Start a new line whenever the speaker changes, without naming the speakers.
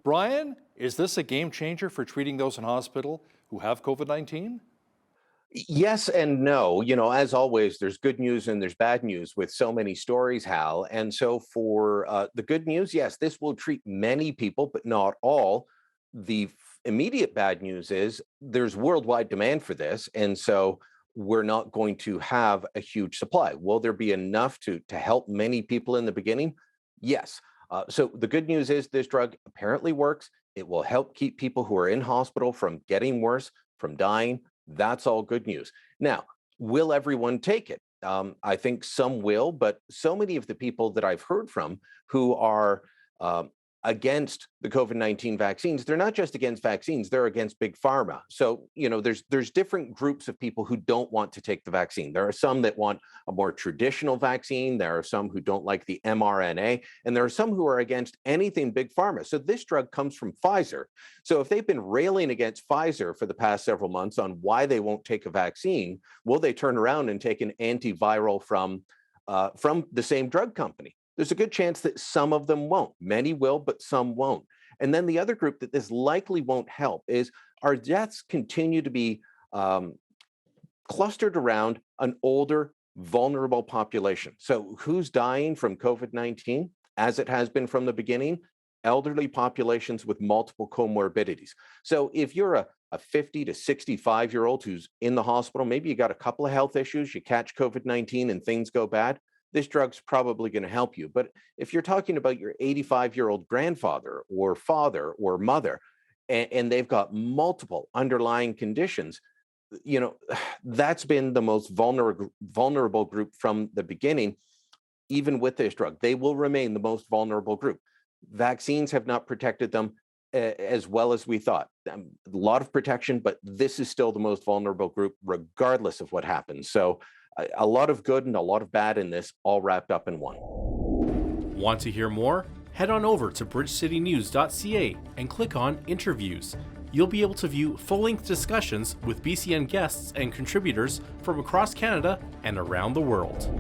Brian, is this a game changer for treating those in hospital who have COVID-19?
Yes and no. As always, there's good news and there's bad news with so many stories, Hal. And so, for the good news, yes, this will treat many people, but not all. The immediate bad news is there's worldwide demand for this. And so, we're not going to have a huge supply. Will there be enough to help many people in the beginning? Yes. So, the good news is this drug apparently works. It will help keep people who are in hospital from getting worse, from dying. That's all good news. Now, will everyone take it? I think some will, but so many of the people that I've heard from who are against the COVID-19 vaccines, they're not just against vaccines, they're against big pharma. So, there's different groups of people who don't want to take the vaccine. There are some that want a more traditional vaccine. There are some who don't like the mRNA, and there are some who are against anything big pharma. So this drug comes from Pfizer. So if they've been railing against Pfizer for the past several months on why they won't take a vaccine, will they turn around and take an antiviral from the same drug company? There's a good chance that some of them won't. Many will, but some won't. And then the other group that this likely won't help is our deaths continue to be clustered around an older, vulnerable population. So who's dying from COVID-19, as it has been from the beginning? Elderly populations with multiple comorbidities. So if you're a 50 to 65-year-old who's in the hospital, maybe you got a couple of health issues, you catch COVID-19 and things go bad, this drug's probably going to help you. But if you're talking about your 85-year-old grandfather or father or mother, and they've got multiple underlying conditions, that's been the most vulnerable group from the beginning. Even with this drug, they will remain the most vulnerable group. Vaccines have not protected them as well as we thought. A lot of protection, but this is still the most vulnerable group, regardless of what happens. So a lot of good and a lot of bad in this, all wrapped up in one.
Want to hear more? Head on over to bridgecitynews.ca and click on Interviews. You'll be able to view full-length discussions with BCN guests and contributors from across Canada and around the world.